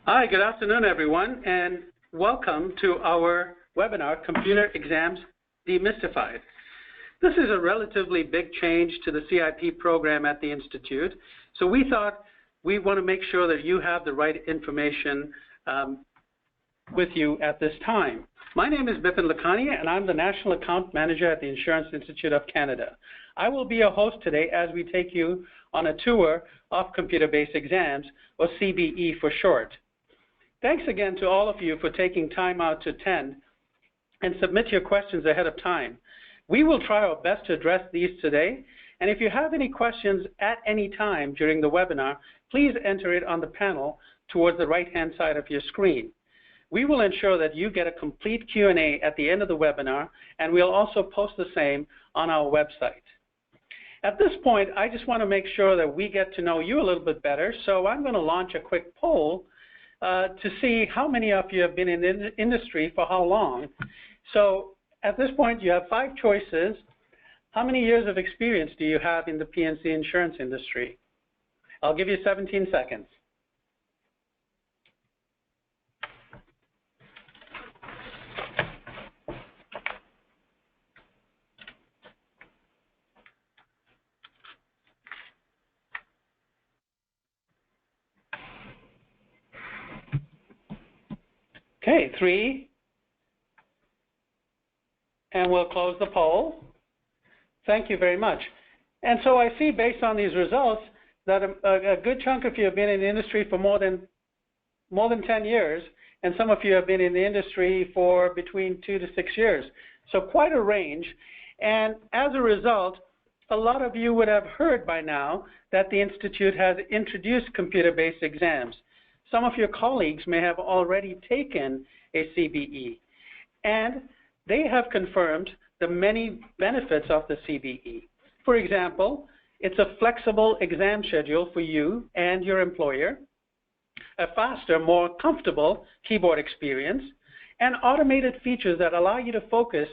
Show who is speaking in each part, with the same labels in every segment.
Speaker 1: Hi, good afternoon, everyone, and welcome to our webinar, Computer Exams Demystified. This is a relatively big change to the CIP program at the Institute, so we thought we want to make sure that you have the right information with you at this time. My name is Bipin Lakhani, and I'm the National Account Manager at the Insurance Institute of Canada. I will be your host today as we take you on a tour of computer-based exams, or CBE for short. Thanks again to all of you for taking time out to attend and submit your questions ahead of time. We will try our best to address these today, and if you have any questions at any time during the webinar, please enter it on the panel towards the right-hand side of your screen. We will ensure that you get a complete Q&A at the end of the webinar, and we'll also post the same on our website. At this point, I just want to make sure that we get to know you a little bit better, so I'm going to launch a quick poll to see how many of you have been in the industry for how long. So at this point, you have 5 choices. How many years of experience do you have in the P&C insurance industry? I'll give you 17 seconds. Okay, 3, and we'll close the poll. Thank you very much. And so I see, based on these results, that a good chunk of you have been in the industry for more than 10 years, and some of you have been in the industry for between 2 to 6 years. So quite a range. And as a result, a lot of you would have heard by now that the Institute has introduced computer-based exams. Some of your colleagues may have already taken a CBE, and they have confirmed the many benefits of the CBE. For example, it's a flexible exam schedule for you and your employer, a faster, more comfortable keyboard experience, and automated features that allow you to focus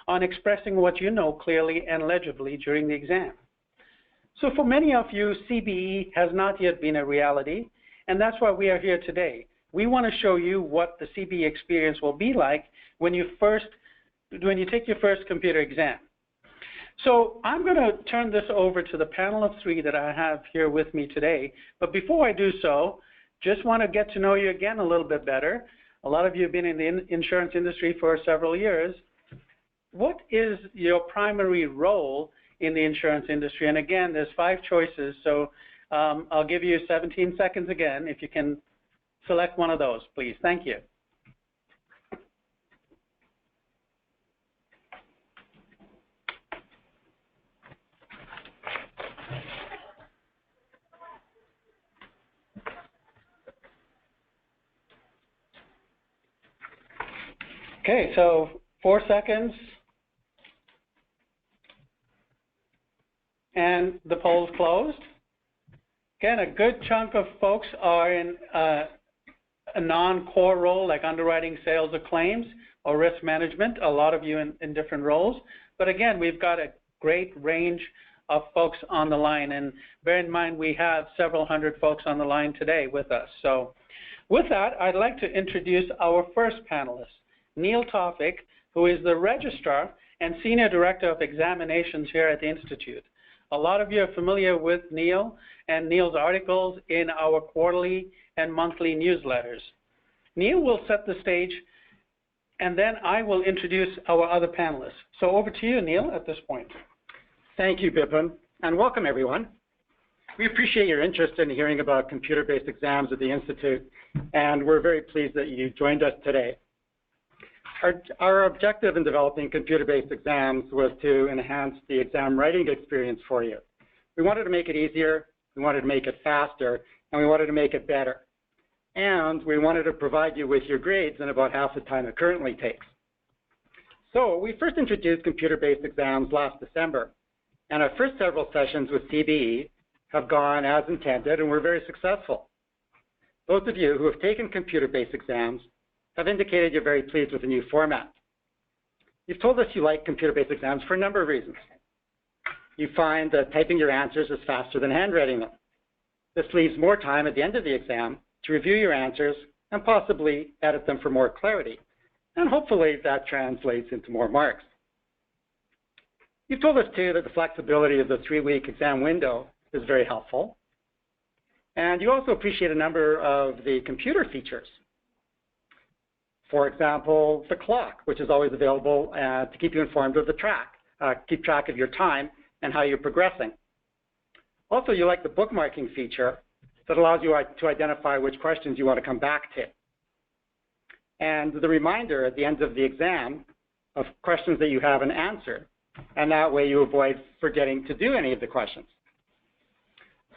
Speaker 1: on expressing what you know clearly and legibly during the exam. So for many of you, CBE has not yet been a reality, and that's why we are here today. We want to show you what the CBE experience will be like when you take your first computer exam. So I'm going to turn this over to the panel of 3 that I have here with me today. But before I do so, just want to get to know you again a little bit better. A lot of you have been in the insurance industry for several years. What is your primary role in the insurance industry? And again, there's 5 choices, so I'll give you 17 seconds again if you can select one of those, please. Thank you. Okay, so 4 seconds. And the poll's closed. Again, a good chunk of folks are in a non-core role like underwriting, sales, or claims, or risk management, a lot of you in different roles. But again, we've got a great range of folks on the line. And bear in mind, we have several hundred folks on the line today with us. So with that, I'd like to introduce our first panelist, Neal Goodwin, who is the Registrar and Senior Director of Examinations here at the Institute. A lot of you are familiar with Neal and Neal's articles in our quarterly and monthly newsletters. Neal will set the stage, and then I will introduce our other panelists. So over to you, Neal, at this point.
Speaker 2: Thank you, Bipin, and welcome, everyone. We appreciate your interest in hearing about computer-based exams at the Institute, and we're very pleased that you joined us today. Our objective in developing computer-based exams was to enhance the exam writing experience for you. We wanted to make it easier, we wanted to make it faster, and we wanted to make it better. And we wanted to provide you with your grades in about half the time it currently takes. So we first introduced computer-based exams last December, and our first several sessions with CBE have gone as intended, and we're very successful. Those of you who have taken computer-based exams have indicated you're very pleased with the new format. You've told us you like computer-based exams for a number of reasons. You find that typing your answers is faster than handwriting them. This leaves more time at the end of the exam to review your answers and possibly edit them for more clarity. And hopefully that translates into more marks. You've told us too that the flexibility of the 3-week exam window is very helpful. And you also appreciate a number of the computer features. For example, the clock, which is always available to keep you informed of the keep track of your time and how you're progressing. Also, you like the bookmarking feature that allows you to identify which questions you want to come back to. And the reminder at the end of the exam of questions that you haven't answered, and that way you avoid forgetting to do any of the questions.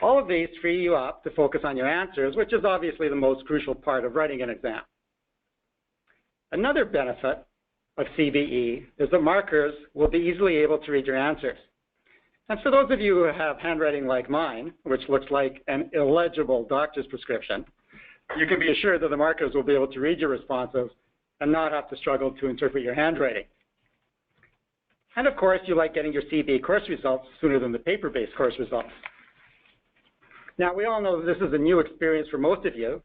Speaker 2: All of these free you up to focus on your answers, which is obviously the most crucial part of writing an exam. Another benefit of CBE is that markers will be easily able to read your answers. And for those of you who have handwriting like mine, which looks like an illegible doctor's prescription, you can be assured that the markers will be able to read your responses and not have to struggle to interpret your handwriting. And of course, you like getting your CBE course results sooner than the paper-based course results. Now, we all know that this is a new experience for most of you,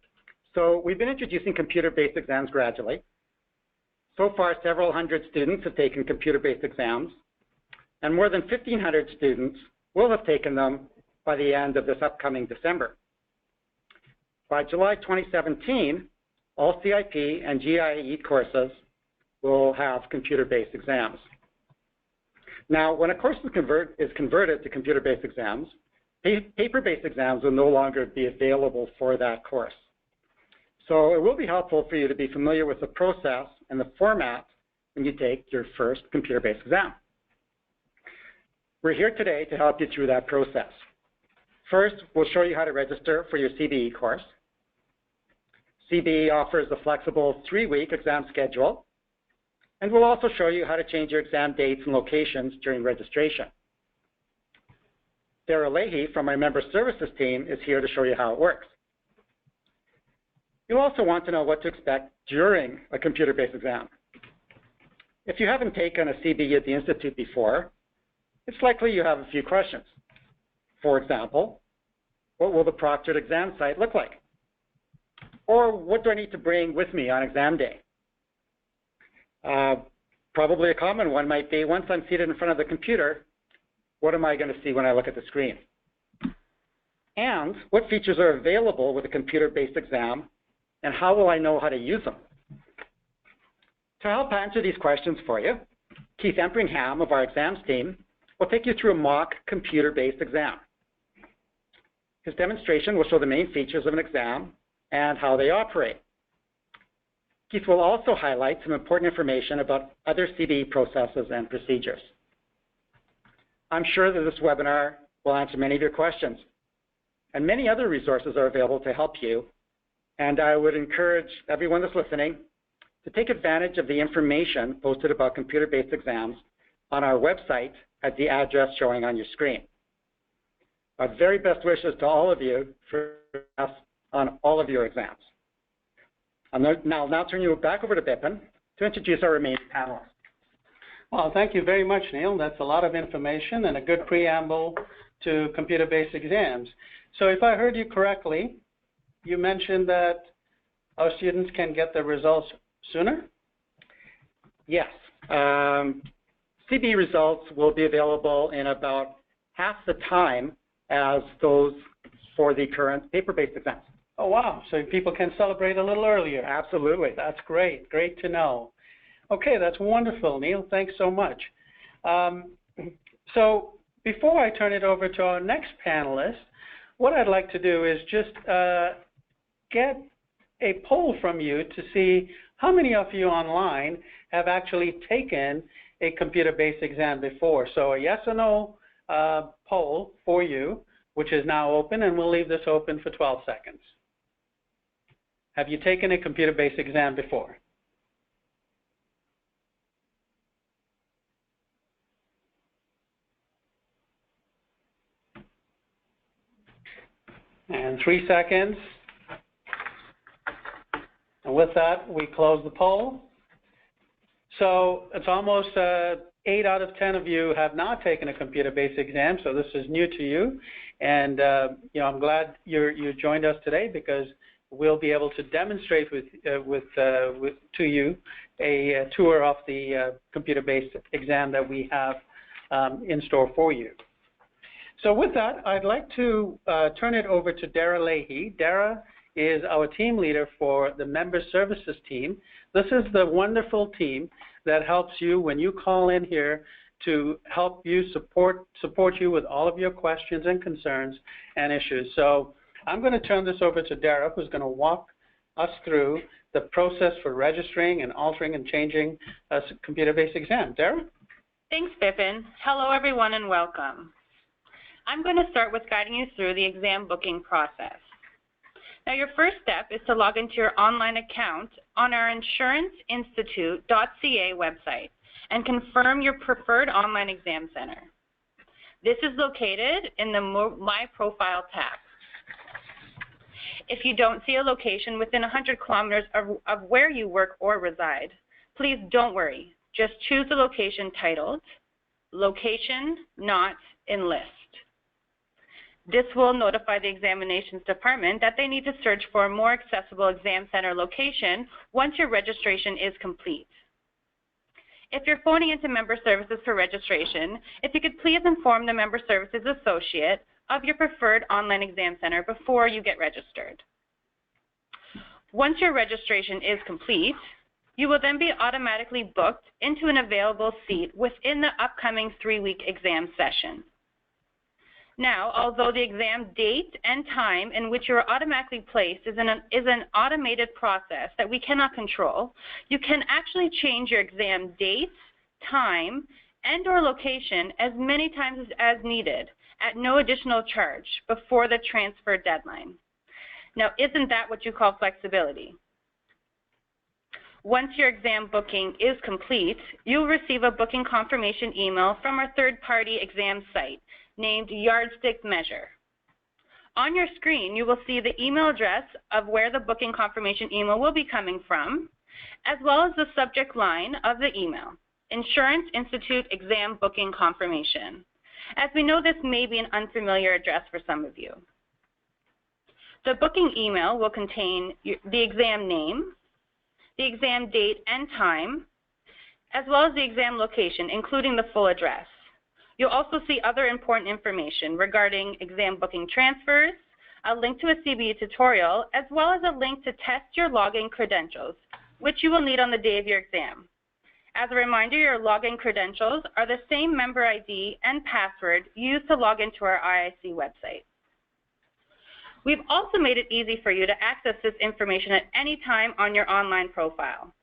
Speaker 2: so we've been introducing computer-based exams gradually. So far, several hundred students have taken computer-based exams, and more than 1,500 students will have taken them by the end of this upcoming December. By July 2017, all CIP and GIE courses will have computer-based exams. Now, when a course is converted to computer-based exams, paper-based exams will no longer be available for that course. So it will be helpful for you to be familiar with the process and the format when you take your first computer-based exam. We're here today to help you through that process. First, we'll show you how to register for your CBE course. CBE offers a flexible 3-week exam schedule, and we'll also show you how to change your exam dates and locations during registration. Dara Leahy from my member services team is here to show you how it works. You'll also want to know what to expect during a computer-based exam. If you haven't taken a CBE at the Institute before, it's likely you have a few questions. For example, what will the proctored exam site look like? Or what do I need to bring with me on exam day? Probably a common one might be, once I'm seated in front of the computer, what am I going to see when I look at the screen? And what features are available with a computer-based exam, and how will I know how to use them? To help answer these questions for you, Keith Effingham of our exams team will take you through a mock computer-based exam. His demonstration will show the main features of an exam and how they operate. Keith will also highlight some important information about other CBE processes and procedures. I'm sure that this webinar will answer many of your questions, and many other resources are available to help you, and I would encourage everyone that's listening to take advantage of the information posted about computer-based exams on our website at the address showing on your screen. Our very best wishes to all of you for us on all of your exams. I'll now turn you back over to Bipin to introduce our remaining panelists.
Speaker 1: Well, thank you very much, Neal. That's a lot of information and a good preamble to computer-based exams. So if I heard you correctly, you mentioned that our students can get the results sooner?
Speaker 2: Yes. CBE results will be available in about half the time as those for the current paper-based exams.
Speaker 1: Oh, wow. So people can celebrate a little earlier.
Speaker 2: Absolutely.
Speaker 1: That's great. Great to know. Okay, that's wonderful, Neal. Thanks so much. So before I turn it over to our next panelist, what I'd like to do is just get a poll from you to see how many of you online have actually taken a computer-based exam before. So a yes or no poll for you, which is now open, and we'll leave this open for 12 seconds. Have you taken a computer-based exam before? And 3 seconds. And with that, we close the poll. So it's almost 8 out of 10 of you have not taken a computer-based exam, so this is new to you. And I'm glad you joined us today because we'll be able to demonstrate to you a tour of the computer-based exam that we have in store for you. So with that, I'd like to turn it over to Dara Leahy. Dara is our team leader for the Member Services team. This is the wonderful team that helps you when you call in here to help you support you with all of your questions and concerns and issues. So I'm going to turn this over to Dara, who's going to walk us through the process for registering and altering and changing a computer-based exam. Dara?
Speaker 3: Thanks, Pippin. Hello, everyone, and welcome. I'm going to start with guiding you through the exam booking process. Now, your first step is to log into your online account on our insuranceinstitute.ca website and confirm your preferred online exam center. This is located in the My Profile tab. If you don't see a location within 100 kilometers of where you work or reside, please don't worry. Just choose the location titled Location Not in List. This will notify the examinations department that they need to search for a more accessible exam center location once your registration is complete. If you're phoning into Member Services for registration, if you could please inform the Member Services associate of your preferred online exam center before you get registered. Once your registration is complete, you will then be automatically booked into an available seat within the upcoming 3-week exam session. Now, although the exam date and time in which you are automatically placed is an automated process that we cannot control, you can actually change your exam date, time, and/or location as many times as needed at no additional charge before the transfer deadline. Now, isn't that what you call flexibility? Once your exam booking is complete, you'll receive a booking confirmation email from our third-party exam site named Yardstick Measure. On your screen, you will see the email address of where the booking confirmation email will be coming from, as well as the subject line of the email, Insurance Institute Exam Booking Confirmation. As we know, this may be an unfamiliar address for some of you. The booking email will contain the exam name, the exam date and time, as well as the exam location, including the full address. You'll also see other important information regarding exam booking transfers, a link to a CBE tutorial, as well as a link to test your login credentials, which you will need on the day of your exam. As a reminder, your login credentials are the same member ID and password used to log into our IIC website. We've also made it easy for you to access this information at any time on your online profile.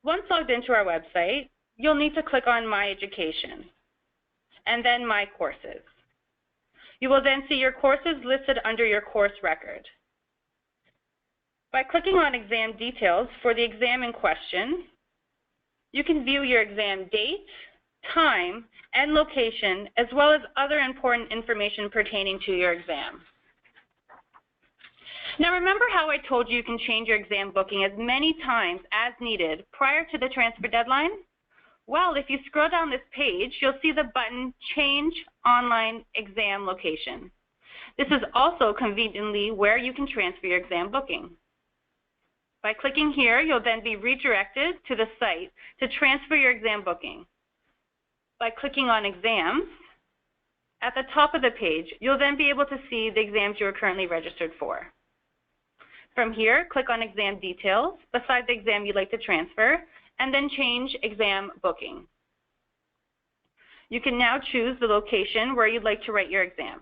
Speaker 3: Once logged into our website, you'll need to click on My Education and then My Courses. You will then see your courses listed under your course record. By clicking on Exam Details for the exam in question, you can view your exam date, time, and location, as well as other important information pertaining to your exam. Now, remember how I told you can change your exam booking as many times as needed prior to the transfer deadline? Well, if you scroll down this page, you'll see the button Change Online Exam Location. This is also conveniently where you can transfer your exam booking. By clicking here, you'll then be redirected to the site to transfer your exam booking. By clicking on Exams, at the top of the page, you'll then be able to see the exams you are currently registered for. From here, click on Exam Details beside the exam you'd like to transfer, and then change Exam Booking. You can now choose the location where you'd like to write your exam.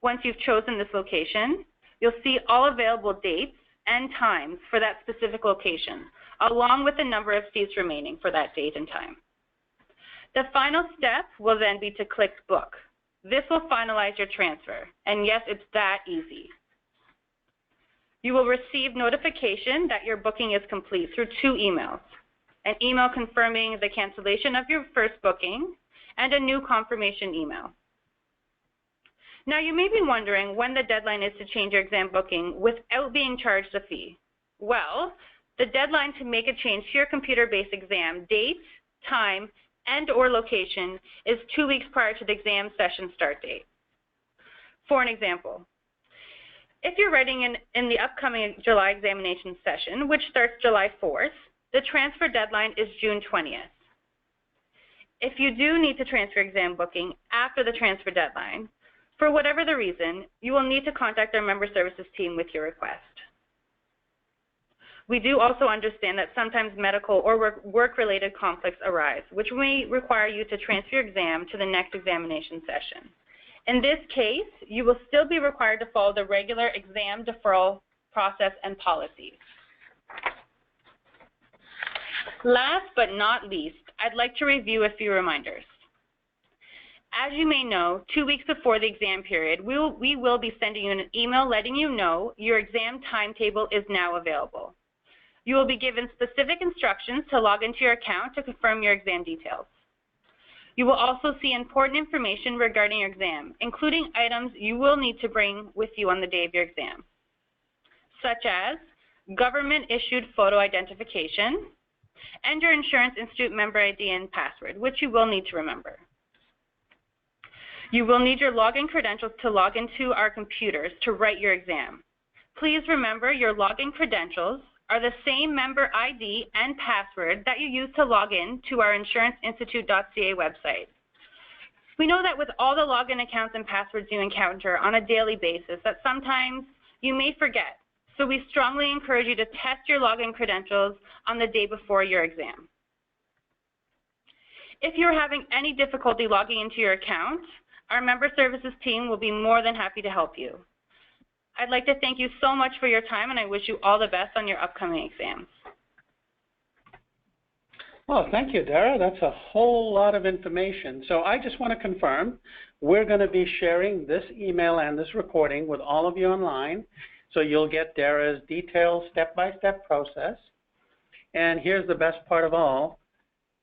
Speaker 3: Once you've chosen this location, you'll see all available dates and times for that specific location, along with the number of seats remaining for that date and time. The final step will then be to click Book. This will finalize your transfer, and yes, it's that easy. You will receive notification that your booking is complete through 2 emails, an email confirming the cancellation of your first booking and a new confirmation email. Now, you may be wondering when the deadline is to change your exam booking without being charged a fee. Well, the deadline to make a change to your computer-based exam date, time, and/or location is 2 weeks prior to the exam session start date. For an example, If you're writing in the upcoming July examination session, which starts July 4th, the transfer deadline is June 20th. If you do need to transfer exam booking after the transfer deadline, for whatever the reason, you will need to contact our member services team with your request. We do also understand that sometimes medical or work-related conflicts arise, which may require you to transfer your exam to the next examination session. In this case, you will still be required to follow the regular exam deferral process and policies. Last but not least, I'd like to review a few reminders. As you may know, 2 weeks before the exam period, we will be sending you an email letting you know your exam timetable is now available. You will be given specific instructions to log into your account to confirm your exam details. You will also see important information regarding your exam, including items you will need to bring with you on the day of your exam, such as government-issued photo identification and your Insurance Institute member ID and password, which you will need to remember. You will need your login credentials to log into our computers to write your exam. Please remember your login credentials are the same member ID and password that you use to log in to our insuranceinstitute.ca website. We know that with all the login accounts and passwords you encounter on a daily basis that sometimes you may forget, so we strongly encourage you to test your login credentials on the day before your exam. If you're having any difficulty logging into your account, our member services team will be more than happy to help you. I'd like to thank you so much for your time, and I wish you all the best on your upcoming exams.
Speaker 1: Well, thank you, Dara. That's a whole lot of information. So I just want to confirm, we're going to be sharing this email and this recording with all of you online, so you'll get Dara's detailed step-by-step process. And here's the best part of all.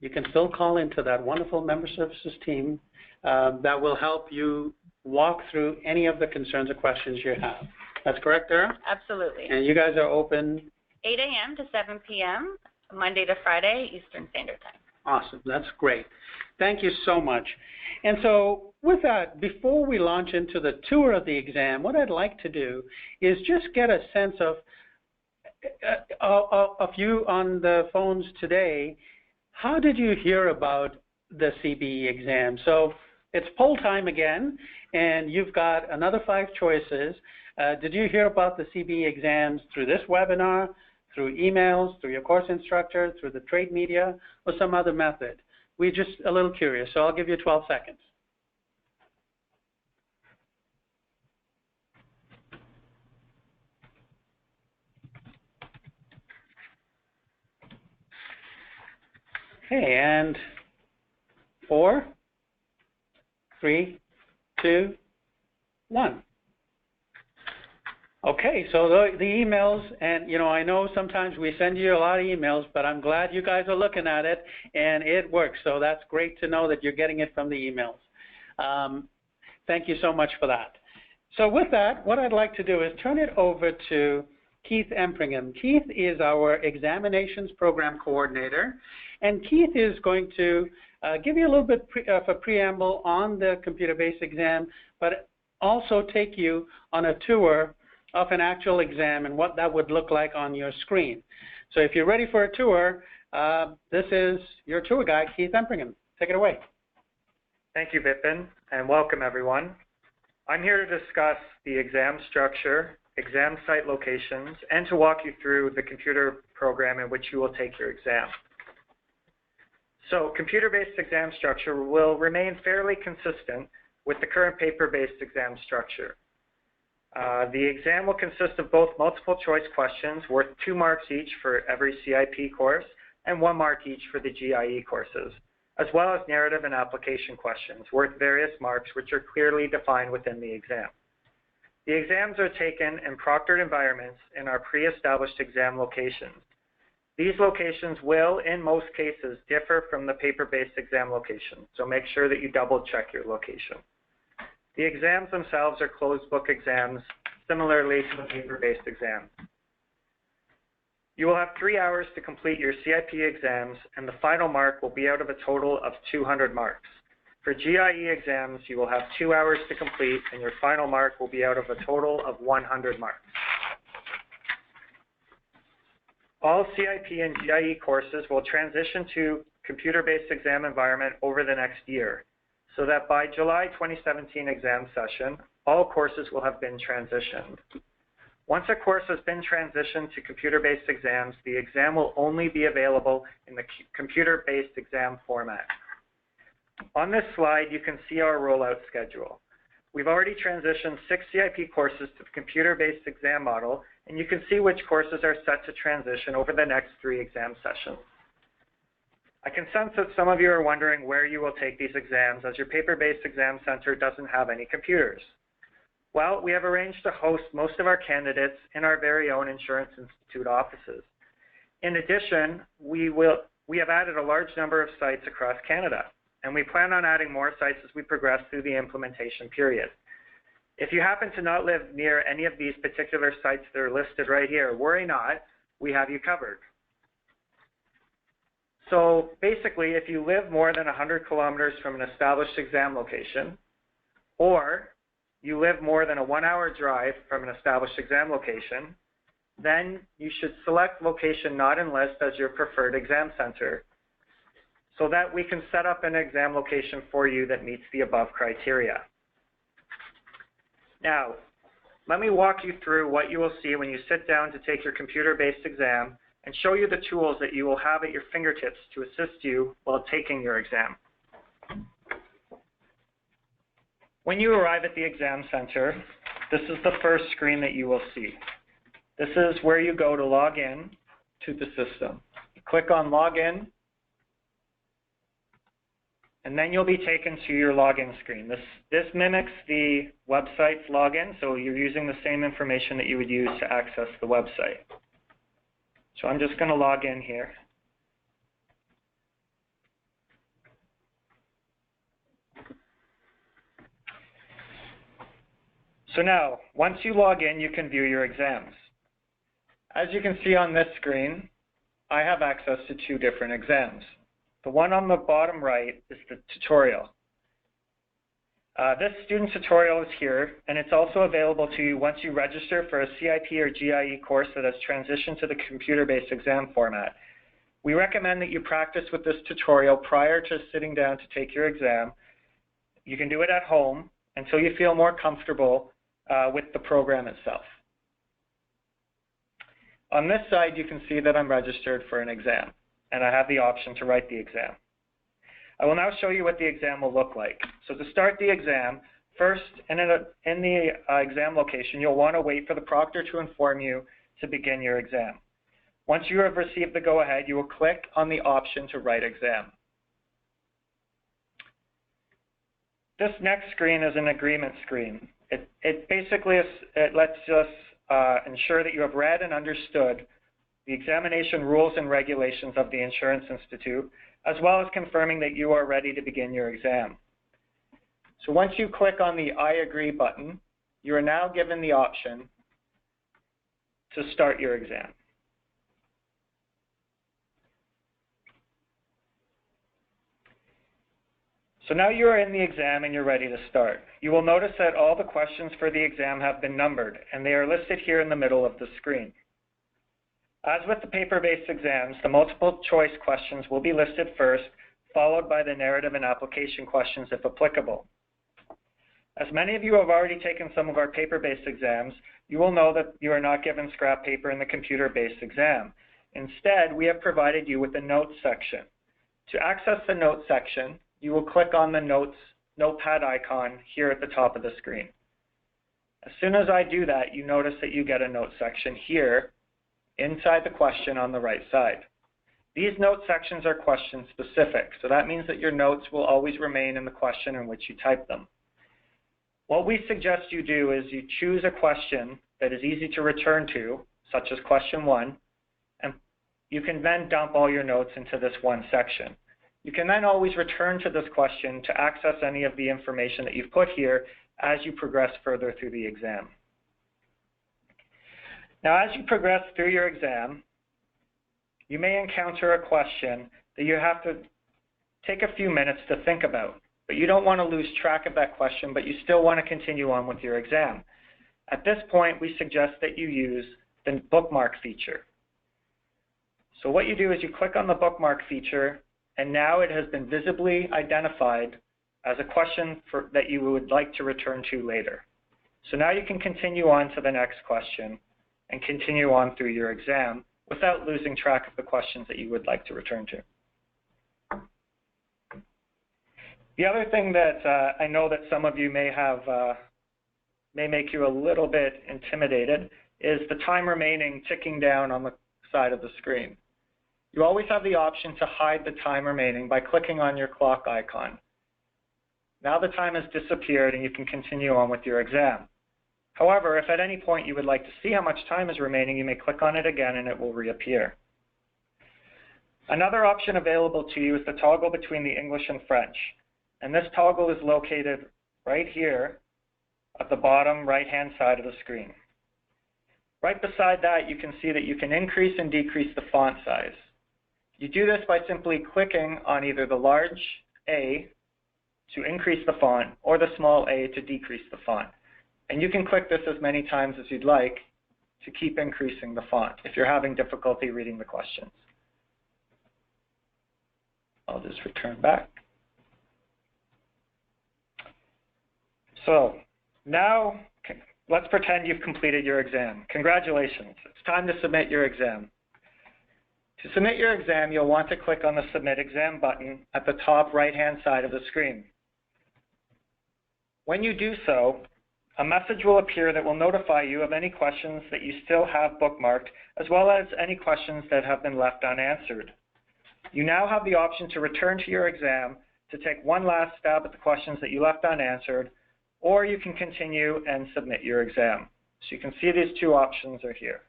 Speaker 1: You can still call into that wonderful member services team that will help you walk through any of the concerns or questions you have. That's correct, Dara?
Speaker 3: Absolutely.
Speaker 1: And you guys are open?
Speaker 3: 8 a.m. to 7 p.m., Monday to Friday, Eastern Standard Time.
Speaker 1: Awesome. That's great. Thank you so much. And so with that, before we launch into the tour of the exam, what I'd like to do is just get a sense of you on the phones today. How did you hear about the CBE exam? So it's poll time again, and you've got another 5 choices. Did you hear about the CBE exams through this webinar, through emails, through your course instructor, through the trade media, or some other method? We're just a little curious, so I'll give you 12 seconds. Okay, and 4, 3, 2, 1. Okay, so the emails, and I know sometimes we send you a lot of emails, but I'm glad you guys are looking at it, and it works. So that's great to know that you're getting it from the emails. Thank you so much for that. So with that, what I'd like to do is turn it over to Keith Effingham. Keith is our examinations program coordinator, and Keith is going to give you a little bit of a preamble on the computer-based exam, but also take you on a tour of an actual exam and what that would look like on your screen. So if you're ready for a tour, this is your tour guide, Keith Effingham. Take it away.
Speaker 4: Thank you, Vipin, and welcome everyone. I'm here to discuss the exam structure, exam site locations, and to walk you through the computer program in which you will take your exam. So computer-based exam structure will remain fairly consistent with the current paper-based exam structure. The exam will consist of both multiple choice questions worth 2 marks each for every CIP course and 1 mark each for the GIE courses, as well as narrative and application questions worth various marks which are clearly defined within the exam. The exams are taken in proctored environments in our pre-established exam locations. These locations will, in most cases, differ from the paper-based exam location, so make sure that you double-check your location. The exams themselves are closed book exams, similarly to the paper-based exams. You will have 3 hours to complete your CIP exams, and the final mark will be out of a total of 200 marks. For GIE exams, you will have 2 hours to complete, and your final mark will be out of a total of 100 marks. All CIP and GIE courses will transition to computer-based exam environment over the next year, so that by July 2017 exam session, all courses will have been transitioned. Once a course has been transitioned to computer-based exams, the exam will only be available in the computer-based exam format. On this slide, you can see our rollout schedule. We've already transitioned 6 CIP courses to the computer-based exam model, and you can see which courses are set to transition over the next 3 exam sessions. I can sense that some of you are wondering where you will take these exams, as your paper-based exam center doesn't have any computers. Well, we have arranged to host most of our candidates in our very own Insurance Institute offices. In addition, we have added a large number of sites across Canada, and we plan on adding more sites as we progress through the implementation period. If you happen to not live near any of these particular sites that are listed right here, worry not, we have you covered. So basically, if you live more than 100 kilometers from an established exam location, or you live more than a 1-hour drive from an established exam location, then you should select location not in list as your preferred exam center, so that we can set up an exam location for you that meets the above criteria. Now, let me walk you through what you will see when you sit down to take your computer-based exam and show you the tools that you will have at your fingertips to assist you while taking your exam. When you arrive at the exam center, this is the first screen that you will see. This is where you go to log in to the system. You click on Login, and then you'll be taken to your login screen. This mimics the website's login, so you're using the same information that you would use to access the website. So I'm just going to log in here. So now, once you log in, you can view your exams. As you can see on this screen, I have access to 2 different exams. The one on the bottom right is the tutorial. This student tutorial is here, and it's also available to you once you register for a CIP or GIE course that has transitioned to the computer-based exam format. We recommend that you practice with this tutorial prior to sitting down to take your exam. You can do it at home until you feel more comfortable with the program itself. On this side, you can see that I'm registered for an exam, and I have the option to write the exam. I will now show you what the exam will look like. So to start the exam, first, in the exam location, you'll want to wait for the proctor to inform you to begin your exam. Once you have received the go-ahead, you will click on the option to write exam. This next screen is an agreement screen. It basically lets us ensure that you have read and understood the examination rules and regulations of the Insurance Institute, as well as confirming that you are ready to begin your exam. So once you click on the I agree button, you are now given the option to start your exam. So now you are in the exam and you're ready to start. You will notice that all the questions for the exam have been numbered, and they are listed here in the middle of the screen. As with the paper-based exams, the multiple choice questions will be listed first, followed by the narrative and application questions if applicable. As many of you have already taken some of our paper-based exams, you will know that you are not given scrap paper in the computer-based exam. Instead, we have provided you with a notes section. To access the notes section, you will click on the notepad icon here at the top of the screen. As soon as I do that, you notice that you get a notes section here inside the question on the right side. These note sections are question specific, so that means that your notes will always remain in the question in which you type them. What we suggest you do is you choose a question that is easy to return to, such as question 1, and you can then dump all your notes into this one section. You can then always return to this question to access any of the information that you've put here as you progress further through the exam. Now, as you progress through your exam, you may encounter a question that you have to take a few minutes to think about. but you don't want to lose track of that question, but you still want to continue on with your exam. At this point, we suggest that you use the bookmark feature. So what you do is you click on the bookmark feature, and now it has been visibly identified as a question that you would like to return to later. So now you can continue on to the next question and continue on through your exam without losing track of the questions that you would like to return to. The other thing that I know that some of you may make you a little bit intimidated is the time remaining ticking down on the side of the screen. You always have the option to hide the time remaining by clicking on your clock icon. Now the time has disappeared and you can continue on with your exam. However, if at any point you would like to see how much time is remaining, you may click on it again and it will reappear. Another option available to you is the toggle between the English and French. And this toggle is located right here at the bottom right-hand side of the screen. Right beside that, you can see that you can increase and decrease the font size. You do this by simply clicking on either the large A to increase the font or the small a to decrease the font. And you can click this as many times as you'd like to keep increasing the font if you're having difficulty reading the questions. I'll just return back. So now let's pretend you've completed your exam. Congratulations, it's time to submit your exam. To submit your exam, you'll want to click on the Submit Exam button at the top right-hand side of the screen. When you do so, a message will appear that will notify you of any questions that you still have bookmarked, as well as any questions that have been left unanswered. You now have the option to return to your exam to take one last stab at the questions that you left unanswered, or you can continue and submit your exam. So you can see these two options are here.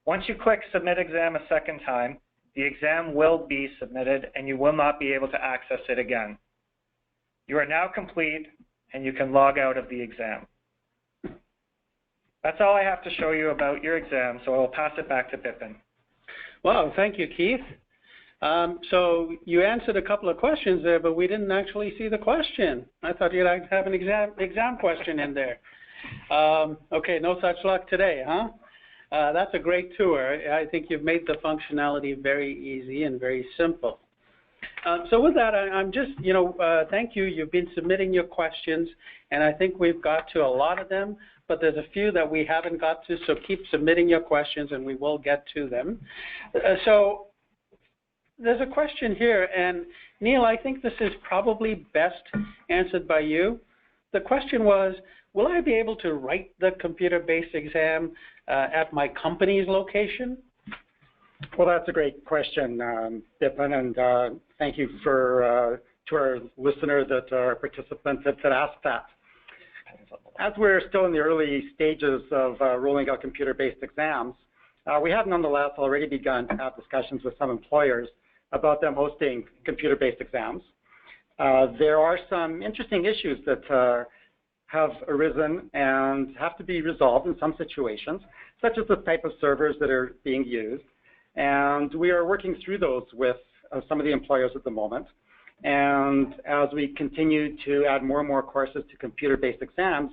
Speaker 4: Once you click Submit Exam a second time, the exam will be submitted and you will not be able to access it again. You are now complete and you can log out of the exam. That's all I have to show you about your exam, so I'll pass it back to Pippin.
Speaker 1: Well, thank you, Keith. So you answered a couple of questions there, but we didn't actually see the question. I thought you'd have an exam question in there. Okay, no such luck today, huh? That's a great tour. I think you've made the functionality very easy and very simple. So with that, I'm just, thank you. You've been submitting your questions, and I think we've got to a lot of them, but there's a few that we haven't got to, so keep submitting your questions, and we will get to them. So there's a question here, and Neal, I think this is probably best answered by you. The question was, will I be able to write the computer-based exam at my company's location?
Speaker 2: Well, that's a great question, Pippin, and thank you for to our listener, our participant that asked that. As we're still in the early stages of rolling out computer-based exams, we have nonetheless already begun to have discussions with some employers about them hosting computer-based exams. There are some interesting issues that have arisen and have to be resolved in some situations, such as the type of servers that are being used. And we are working through those with some of the employers at the moment. And as we continue to add more and more courses to computer-based exams,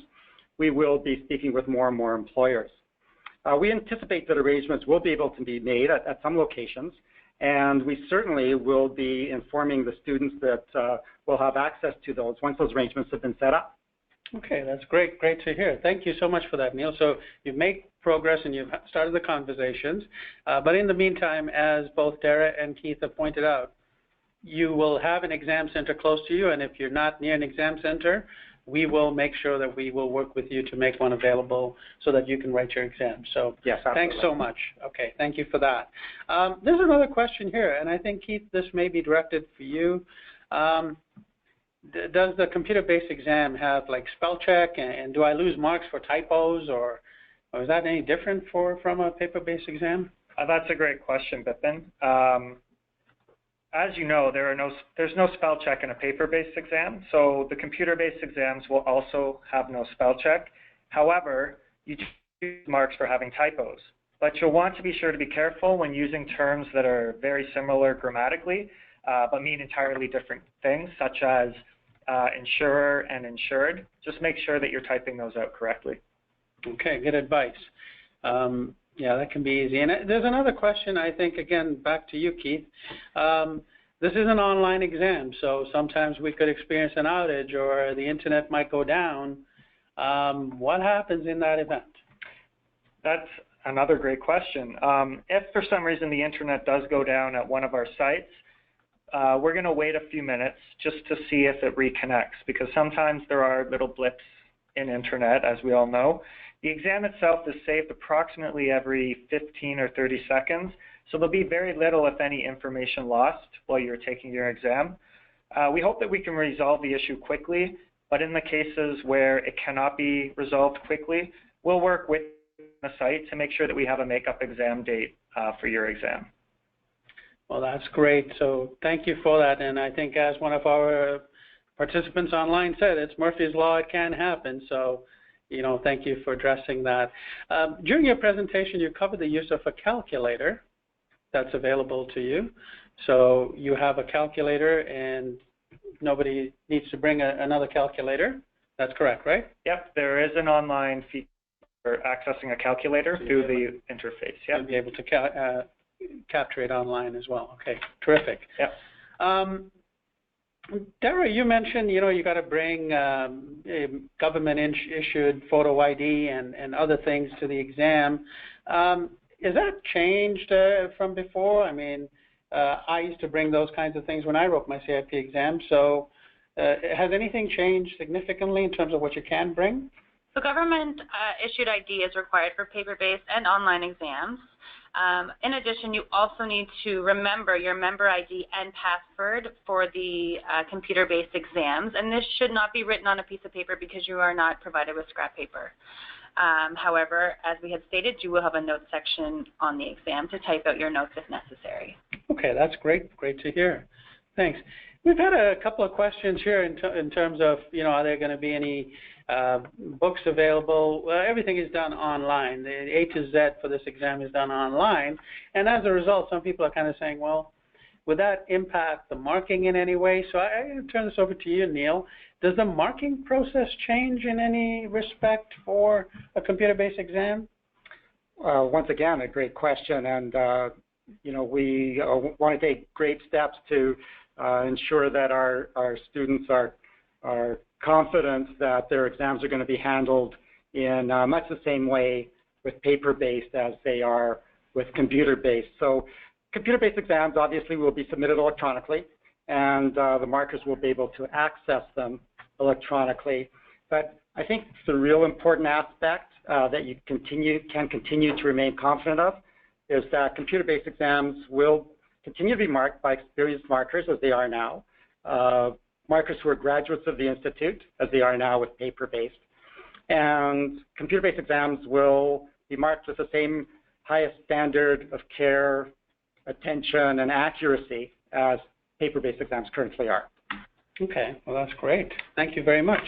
Speaker 2: we will be speaking with more and more employers. We anticipate that arrangements will be able to be made at some locations, and we certainly will be informing the students that will have access to those once those arrangements have been set up.
Speaker 1: Okay, that's great. Great to hear. Thank you so much for that, Neal. So you've made progress and you've started the conversations. But in the meantime, as both Dara and Keith have pointed out, you will have an exam center close to you, and if you're not near an exam center, we will make sure that we will work with you to make one available so that you can write your exam. So yes, thanks so much. Okay, thank you for that. There's another question here, and I think, Keith, this may be directed for you. Does the computer-based exam have like spell check, and do I lose marks for typos, or is that any different from a paper-based exam?
Speaker 4: That's a great question, Pippin. As you know, there's no spell check in a paper-based exam, so the computer-based exams will also have no spell check. However, you choose marks for having typos, but you'll want to be sure to be careful when using terms that are very similar grammatically, but mean entirely different things, such as insurer, and insured. Just make sure that you're typing those out correctly.
Speaker 1: Okay, good advice. Yeah, that can be easy. And there's another question, I think, again, back to you, Keith. This is an online exam, so sometimes we could experience an outage or the internet might go down. What happens in that event?
Speaker 4: That's another great question. If for some reason the internet does go down at one of our sites, we're going to wait a few minutes just to see if it reconnects, because sometimes there are little blips in internet, as we all know. The exam itself is saved approximately every 15 or 30 seconds, so there'll be very little, if any, information lost while you're taking your exam. We hope that we can resolve the issue quickly, but in the cases where it cannot be resolved quickly, we'll work with the site to make sure that we have a make-up exam date for your exam.
Speaker 1: Well, that's great. So thank you for that. And I think as one of our participants online said, it's Murphy's Law, it can happen. So, you know, thank you for addressing that. During your presentation, you covered the use of a calculator that's available to you. So you have a calculator and nobody needs to bring another calculator. That's correct, right?
Speaker 4: Yep, there is an online feature for accessing a calculator through the interface. Yep.
Speaker 1: You'll be able to capture it online as well. Okay, terrific.
Speaker 4: Yep.
Speaker 1: Dara, you mentioned, you know, you got to bring a government-issued photo ID and other things to the exam. Is that changed from before? I mean, I used to bring those kinds of things when I wrote my CIP exam. So has anything changed significantly in terms of what you can bring?
Speaker 3: So government issued ID is required for paper-based and online exams. In addition, you also need to remember your member ID and password for the computer-based exams, and this should not be written on a piece of paper because you are not provided with scrap paper. However, as we had stated, you will have a notes section on the exam to type out your notes if necessary.
Speaker 1: Okay, that's great. Great to hear. Thanks. We've had a couple of questions here in terms of, you know, are there going to be any books available? Everything is done online. The A to Z for this exam is done online. And as a result, some people are kind of saying, well, would that impact the marking in any way? So I turn this over to you, Neal. Does the marking process change in any respect for a computer-based exam?
Speaker 2: Once again, a great question. And, you know, we want to take great steps to ensure that our students are confident that their exams are going to be handled in much the same way with paper-based as they are with computer-based. So computer-based exams obviously will be submitted electronically, and the markers will be able to access them electronically. But I think the real important aspect that you can continue to remain confident of is that computer-based exams will continue to be marked by experienced markers as they are now. Markers who are graduates of the Institute, as they are now with paper-based. And computer-based exams will be marked with the same highest standard of care, attention, and accuracy as paper-based exams currently are.
Speaker 1: Okay, well, that's great. Thank you very much.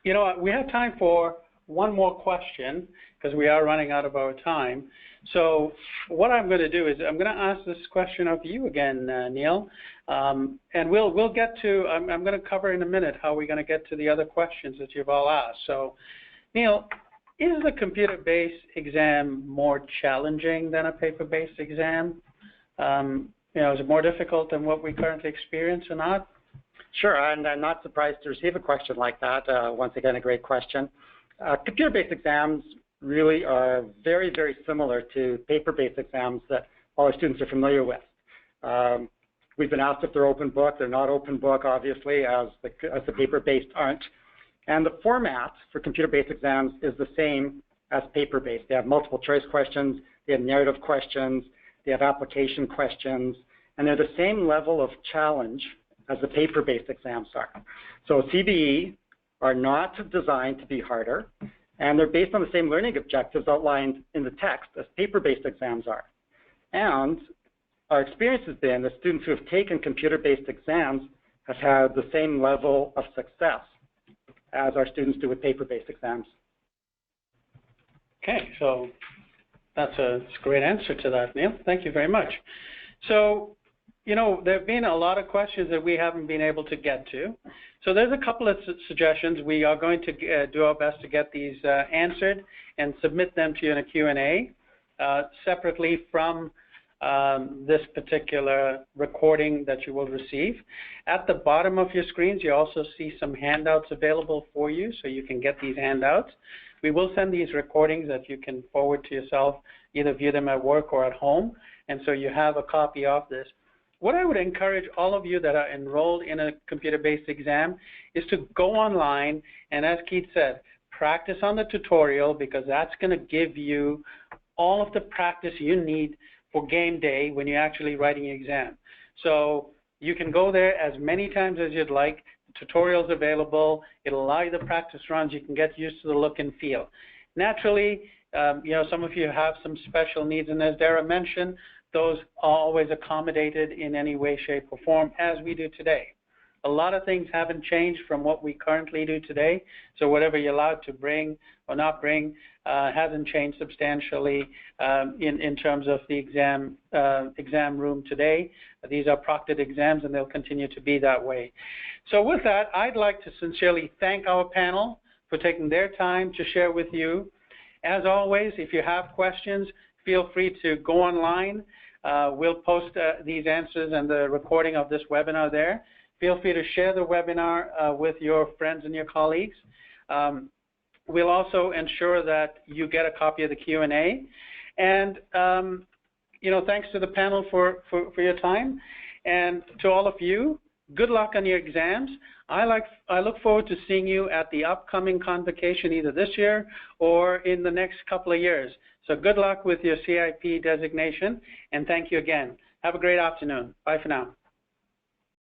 Speaker 1: You know, we have time for one more question because we are running out of our time. So what I'm going to do is I'm going to ask this question of you again, Neal, and we'll get to, I'm going to cover in a minute how we're going to get to the other questions that you've all asked. So, Neal, is the computer-based exam more challenging than a paper-based exam? You know, is it more difficult than what we currently experience or not?
Speaker 2: Sure, and I'm not surprised to receive a question like that. Once again, a great question. Computer-based exams really are very, very similar to paper-based exams that all our students are familiar with. We've been asked if they're open book. They're not open book, obviously, as the paper-based aren't. And the format for computer-based exams is the same as paper-based. They have multiple choice questions, they have narrative questions, they have application questions, and they're the same level of challenge as the paper-based exams are. So CBE are not designed to be harder, and they're based on the same learning objectives outlined in the text as paper-based exams are. And our experience has been that students who have taken computer-based exams have had the same level of success as our students do with paper-based exams.
Speaker 1: Okay, so that's a great answer to that, Neal. Thank you very much. So you know, there have been a lot of questions that we haven't been able to get to. So there's a couple of suggestions. We are going to do our best to get these answered and submit them to you in a Q&A separately from this particular recording that you will receive. At the bottom of your screens, you also see some handouts available for you, so you can get these handouts. We will send these recordings that you can forward to yourself, either view them at work or at home, and so you have a copy of this. What I would encourage all of you that are enrolled in a computer-based exam is to go online and, as Keith said, practice on the tutorial, because that's going to give you all of the practice you need for game day when you're actually writing your exam. So you can go there as many times as you'd like. The tutorial's available. It'll allow you the practice runs. You can get used to the look and feel. Naturally, you know, some of you have some special needs, and as Dara mentioned, those are always accommodated in any way, shape, or form, as we do today. A lot of things haven't changed from what we currently do today, so whatever you're allowed to bring or not bring hasn't changed substantially in terms of the exam room today. These are proctored exams, and they'll continue to be that way. So with that, I'd like to sincerely thank our panel for taking their time to share with you. As always, if you have questions, feel free to go online. We'll post these answers and the recording of this webinar there. Feel free to share the webinar with your friends and your colleagues. We'll also ensure that you get a copy of the Q&A. And, you know, thanks to the panel for your time. And to all of you, good luck on your exams. I look forward to seeing you at the upcoming convocation either this year or in the next couple of years. So good luck with your CIP designation, and thank you again. Have a great afternoon. Bye for now.